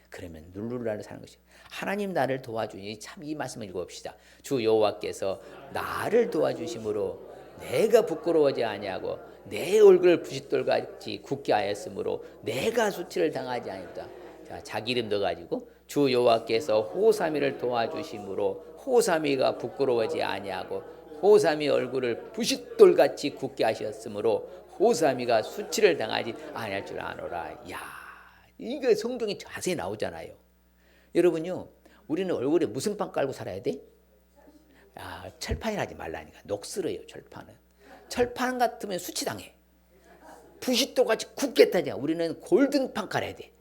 그러면 룰루랄라 사는 것이. 하나님 나를 도와주니, 참 이 말씀을 읽어봅시다. 주 여호와께서 나를 도와주심으로 내가 부끄러워하지 아니하고 내 얼굴을 부싯돌같이 굳게 하였으므로 내가 수치를 당하지 아니하다. 자, 자기 이름 넣어가지고 주 여호와께서 호사미를 도와주심으로 호사미가 부끄러워하지 아니하고 호사미 얼굴을 부싯돌같이 굳게 하셨으므로 호사미가 수치를 당하지 아니할 줄 아노라. 야, 이게 성경에 자세히 나오잖아요. 여러분요, 우리는 얼굴에 무슨 판 깔고 살아야 돼? 아, 철판이라 하지 말라니까. 녹슬어요, 철판은. 철판 같으면 수치당해. 부싯돌같이 굳겠다냐. 우리는 골든판 깔아야 돼.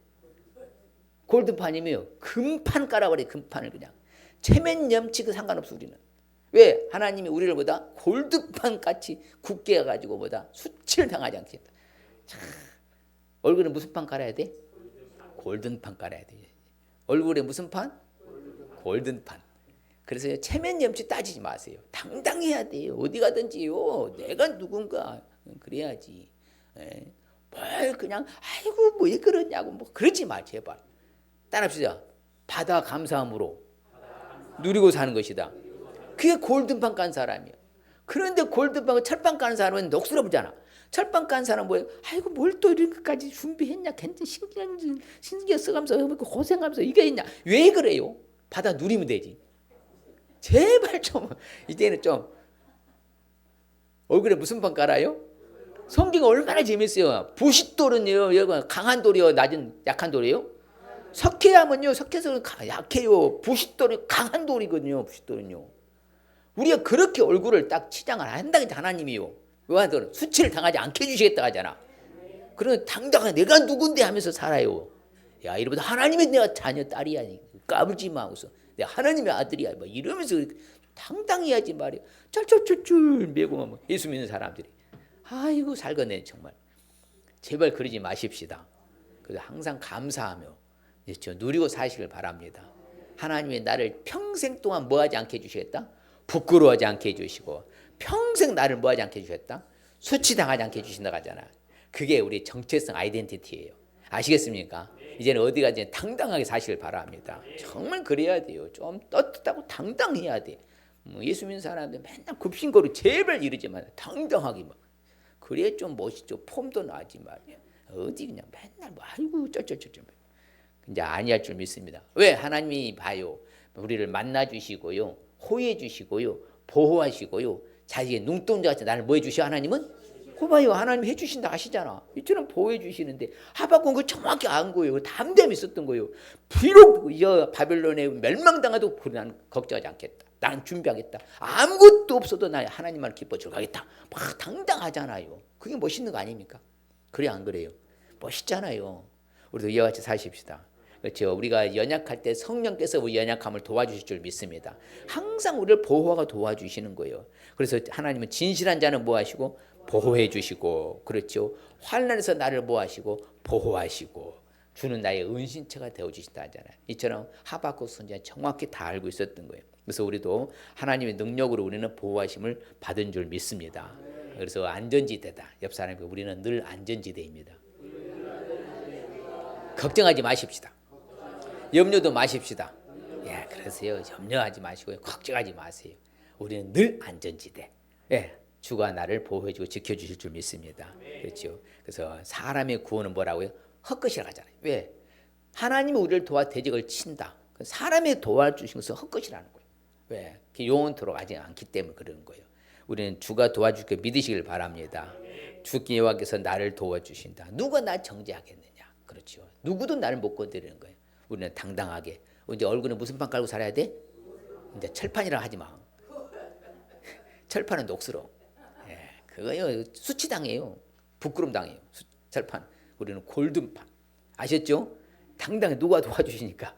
골든판이면 금판 깔아버려. 금판을 그냥. 체면염치고 상관없어 우리는. 왜? 하나님이 우리를 보다 골든판 같이 굳게 해가지고 보다 수치를 당하지 않겠다. 참, 얼굴에 무슨 판 깔아야 돼? 골든판 깔아야 돼. 얼굴에 무슨 판? 골든판. 그래서 체면염치 따지지 마세요. 당당해야 돼요. 어디 가든지요. 내가 누군가 그래야지. 예. 뭘 그냥 아이고 뭐 왜 그러냐고 뭐 그러지 마 제발. 따라합시다. 받아 감사함으로 누리고 사는 것이다. 그게 골든판 깐 사람이야. 그런데 골든판 철판 까는 사람은 녹슬어보잖아. 철판 깐 사람은 뭐예요? 아이고 뭘 또 이렇게까지 준비했냐. 괜찮 신경 써가면서 고생하면서 이게 있냐. 왜 그래요? 받아 누리면 되지. 제발 좀 이제는 좀 얼굴에 무슨 판 깔아요? 성경 얼마나 재밌어요. 부싯돌은요 여러분 강한 돌이요 낮은 약한 돌이요? 석회하면요 석회에서 약해요. 부싯돌은 강한 돌이거든요. 부싯돌은요. 우리가 그렇게 얼굴을 딱 치장을 한다니까 하나님이요. 왜 수치를 당하지 않게 해주시겠다 하잖아. 그러면 당당하게 내가 누군데 하면서 살아요. 야 이러면서 하나님의 내가 자녀 딸이야. 까불지 마 하고서 내가 하나님의 아들이야. 뭐 이러면서 당당해야지 말이야. 쩔쩔쩔쩔 매고 예수 믿는 사람들이. 아이고 살겠네 정말. 제발 그러지 마십시다. 그래서 항상 감사하며 그렇죠? 누리고 사시길 바랍니다. 하나님이 나를 평생 동안 뭐하지 않게 해주시겠다? 부끄러워하지 않게 해주시고 평생 나를 뭐하지 않게 해주셨다? 수치당하지 않게 해주신다고 하잖아. 그게 우리 정체성 아이덴티티예요. 아시겠습니까? 이제는 어디 가든지 당당하게 사시길 바랍니다. 정말 그래야 돼요. 좀 떳떳하고 당당해야 돼. 예수 믿는 사람들 맨날 굽신거리고 제발 이러지 마. 당당하게 막. 그래 좀 멋있죠. 폼도 나지 말이야. 어디 그냥 맨날 뭐 아이고 쩔쩔쩔쩔. 이제 아니할 줄 믿습니다. 왜? 하나님이 봐요. 우리를 만나주시고요. 호해주시고요. 보호하시고요. 자기의 눈동자같이 나를 뭐 해주셔? 하나님은? 그봐요. 하나님 해주신다 하시잖아. 이처럼 보호해주시는데 하박국은 그걸 정확히 안 거예요. 담대함이 있었던 거예요. 비록 바벨론에 멸망당해도 나는 걱정하지 않겠다. 나는 준비하겠다. 아무것도 없어도 나 하나님만 기뻐주러 가겠다. 막 당당하잖아요. 그게 멋있는 거 아닙니까? 그래 안 그래요? 멋있잖아요. 우리도 이와 같이 사십시다. 그렇죠. 우리가 연약할 때 성령께서 우리 연약함을 도와주실 줄 믿습니다. 항상 우리를 보호하고 도와주시는 거예요. 그래서 하나님은 진실한 자는 뭐 하시고 보호해 주시고, 그렇죠. 환난에서 나를 뭐 하시고 보호하시고 주는 나의 은신처가 되어 주신다 하잖아요. 이처럼 하박국 선지자는 정확히 다 알고 있었던 거예요. 그래서 우리도 하나님의 능력으로 우리는 보호하심을 받은 줄 믿습니다. 그래서 안전지대다. 옆 사람에게 우리는 늘 안전지대입니다. 걱정하지 마십시다. 염려도 마십시다. 예, 그러세요. 염려하지 마시고요. 걱정하지 마세요. 우리는 늘 안전지대. 예, 주가 나를 보호해주고 지켜주실 줄 믿습니다. 그렇죠. 그래서 사람의 구원은 뭐라고요? 헛것이라고 하잖아요. 왜? 하나님이 우리를 도와 대적을 친다. 사람이 도와주신 것은 헛것이라는 거예요. 왜? 영원토록 하지 않기 때문에 그러는 거예요. 우리는 주가 도와줄 게 믿으시길 바랍니다. 주께 여호와께서 나를 도와주신다. 누가 날 정죄하겠느냐? 그렇죠. 누구도 나를 못 건드리는 거예요. 우리는 당당하게. 이제 얼굴에 무슨 판 깔고 살아야 돼? 이제 철판이라 하지 마. 철판은 녹슬어. 예, 그거요 수치당해요. 부끄럼 당해요. 철판. 우리는 골든판. 아셨죠? 당당히 누가 도와주시니까?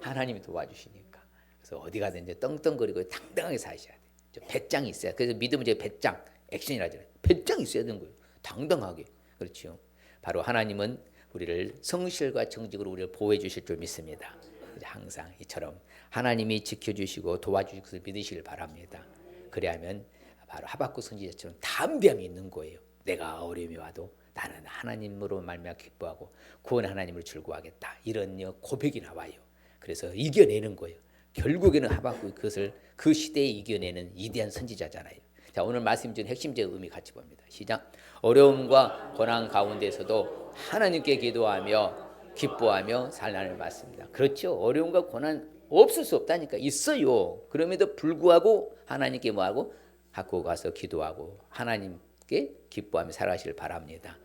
하나님이 도와주시니까. 그래서 어디 가든 이제 떵떵거리고 당당하게 사셔야 돼. 배짱이 있어야. 그래서 믿음은 이제 배짱, 액션이라 하잖아요. 배짱이 있어야 되는 거예요. 당당하게. 그렇죠. 바로 하나님은 우리를 성실과 정직으로 우리를 보호해 주실 줄 믿습니다. 항상 이처럼 하나님이 지켜주시고 도와주실 것을 믿으시길 바랍니다. 그래야면 바로 하박국 선지자처럼 담대함이 있는 거예요. 내가 어려움이 와도 나는 하나님으로 말미암아 기뻐하고 구원 하나님을 즐거워하겠다. 이런 고백이 나와요. 그래서 이겨내는 거예요. 결국에는 하박국이 그것을 그 시대에 이겨내는 위대한 선지자잖아요. 자, 오늘 말씀 중 핵심적인 의미 같이 봅니다. 시작. 어려움과 고난 가운데서도 하나님께 기도하며 기뻐하며 살라는 말씀입니다. 그렇죠. 어려움과 고난 없을 수 없다니까. 있어요. 그럼에도 불구하고 하나님께 뭐하고 갖고 가서 기도하고 하나님께 기뻐하며 살아가시길 바랍니다.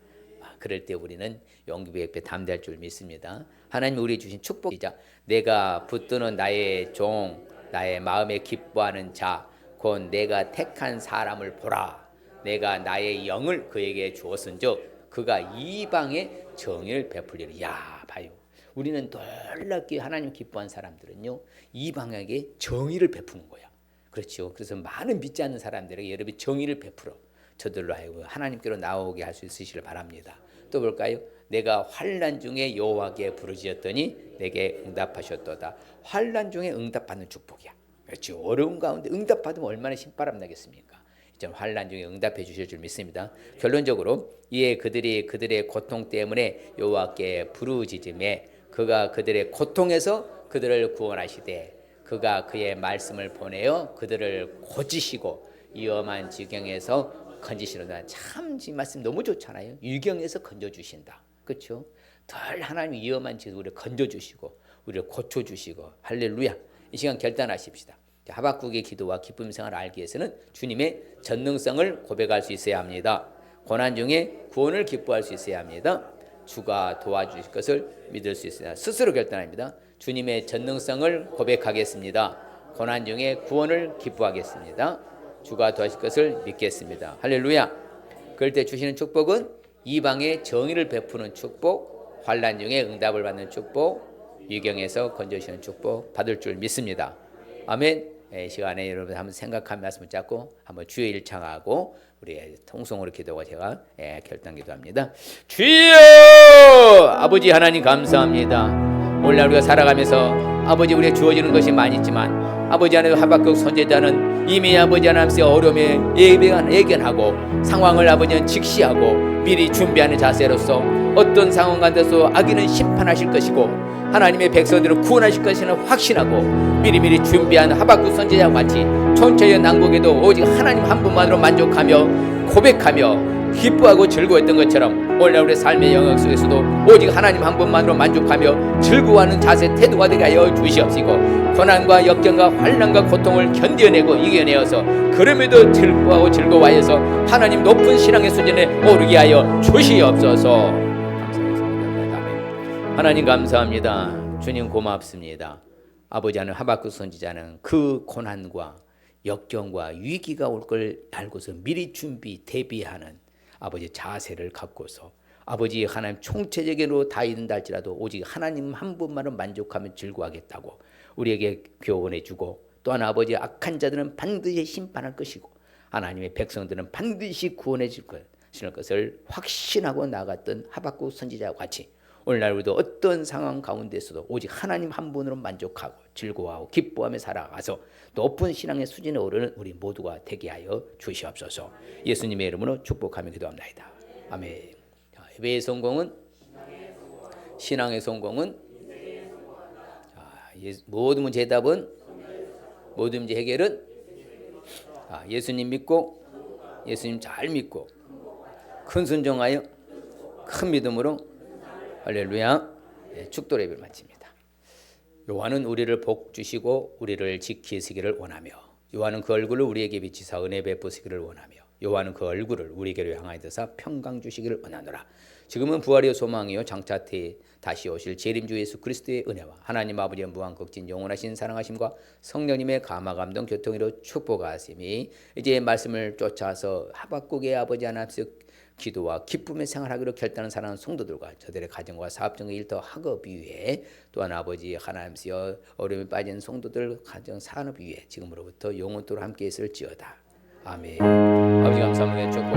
그럴 때 우리는 용기백배 담대할 줄 믿습니다. 하나님 우리 주신 축복이자 내가 붙드는 나의 종 나의 마음에 기뻐하는 자 곧 내가 택한 사람을 보라. 내가 나의 영을 그에게 주었은즉 그가 이방에 정의를 베풀리라. 야, 봐요. 우리는 놀랍게 하나님 기뻐한 사람들은요 이방에게 정의를 베푸는 거야. 그렇죠. 그래서 많은 믿지 않는 사람들에게 여러분 정의를 베풀어 저들로 하여금 하나님께로 나오게 할 수 있으시길 바랍니다. 또 볼까요? 내가 환난 중에 여호와께 부르짖었더니 내게 응답하셨도다. 환난 중에 응답받는 축복이야. 그렇죠. 어려운 가운데 응답받으면 얼마나 신바람 나겠습니까? 좀 환난 중에 응답해 주실 줄 믿습니다. 결론적으로 이에 그들이 그들의 고통 때문에 여호와께 부르짖음에 그가 그들의 고통에서 그들을 구원하시되 그가 그의 말씀을 보내어 그들을 고치시고 위험한 지경에서 건지시는다. 참 이 말씀 너무 좋잖아요. 위경에서 건져주신다. 그렇죠? 덜 하나님 위험한 지경에서 우리를 건져주시고 우리를 고쳐주시고 할렐루야. 이 시간 결단하십시다. 하박국의 기도와 기쁨 생활을 알기 위해서는 주님의 전능성을 고백할 수 있어야 합니다. 고난 중에 구원을 기뻐할 수 있어야 합니다. 주가 도와주실 것을 믿을 수 있어야 스스로 결단합니다. 주님의 전능성을 고백하겠습니다. 고난 중에 구원을 기뻐하겠습니다. 주가 도와주실 것을 믿겠습니다. 할렐루야. 그럴 때 주시는 축복은 이방의 정의를 베푸는 축복, 환난 중에 응답을 받는 축복, 위경에서 건져주시는 축복 받을 줄 믿습니다. 아멘. 이 시간에 여러분 한번 생각한 말씀을 잡고 한번 주의 일창하고 우리 통성으로 기도하고 제가 결단 기도합니다. 주여 아버지 하나님 감사합니다. 오늘날 우리가 살아가면서 아버지 우리에게 주어지는 것이 많이 있지만 아버지 하나님 하박국 선지자는 이미 아버지 하나님의 어려움에 예견하고 상황을 아버지는 직시하고 미리 준비하는 자세로서 어떤 상황 가운데서 악인은 심판하실 것이고 하나님의 백성들을 구원하실 것을 확신하고 미리미리 준비한 하박국 선지자와 같이 천처의 난국에도 오직 하나님 한 분만으로 만족하며 고백하며 기뻐하고 즐거웠던 것처럼 오늘 우리 삶의 영역 속에서도 오직 하나님 한 분만으로 만족하며 즐거워하는 자세 태도가 되게 하여 주시옵시고 고난과 역경과 환난과 고통을 견뎌내고 이겨내어서 그럼에도 즐거워하고 즐거워하여서 하나님 높은 신앙의 수준에 오르게 하여 주시옵소서. 하나님 감사합니다. 주님 고맙습니다. 아버지 하나님 하박국 선지자는 그 고난과 역경과 위기가 올 걸 알고서 미리 준비 대비하는 아버지 자세를 갖고서 아버지 하나님 총체적으로 다 이룬다 할지라도 오직 하나님 한 분만은 만족하면 즐거워하겠다고 우리에게 교훈해 주고, 또한 아버지 악한 자들은 반드시 심판할 것이고 하나님의 백성들은 반드시 구원해 줄 것을 확신하고 나갔던 하박국 선지자와 같이 오늘날 우리도 어떤 상황 가운데서도 오직 하나님 한 분으로 만족하고 즐거워하고 기뻐하며 살아가서 높은 신앙의 수준에 오르는 우리 모두가 되게 하여 주시옵소서. 예수님의 이름으로 축복하며 기도합니다. 아멘. 예배의 성공은, 신앙의 성공은, 모든 문제 해답은, 모든 문제 해결은 예수님 믿고, 예수님 잘 믿고 큰 순종하여 큰 믿음으로 할렐루야. 축도 예배를 마칩니다. 요한은 우리를 복 주시고 우리를 지키시기를 원하며, 요한은 그 얼굴을 우리에게 비치사 은혜 베푸시기를 원하며, 요한은 그 얼굴을 우리에게로 향하여 드사 평강 주시기를 원하노라. 지금은 부활이요 소망이요 장차 다시 오실 재림주 예수 그리스도의 은혜와 하나님 아버지의 무한극진 영원하신 사랑하심과 성령님의 감화감동 교통으로 축복하심이 이제 말씀을 쫓아서 하박국의 아버지 하나님께서 기도와 기쁨의 생활하기로 결단한 사랑하는 성도들과 저들의 가정과 사업적인 일터 학업 위에, 또한 아버지 하나님께서 어려움에 빠진 성도들 가정 산업 위에 지금으로부터 영원토록 함께 있을지어다. 아멘. 아버지 감사합니다. 축복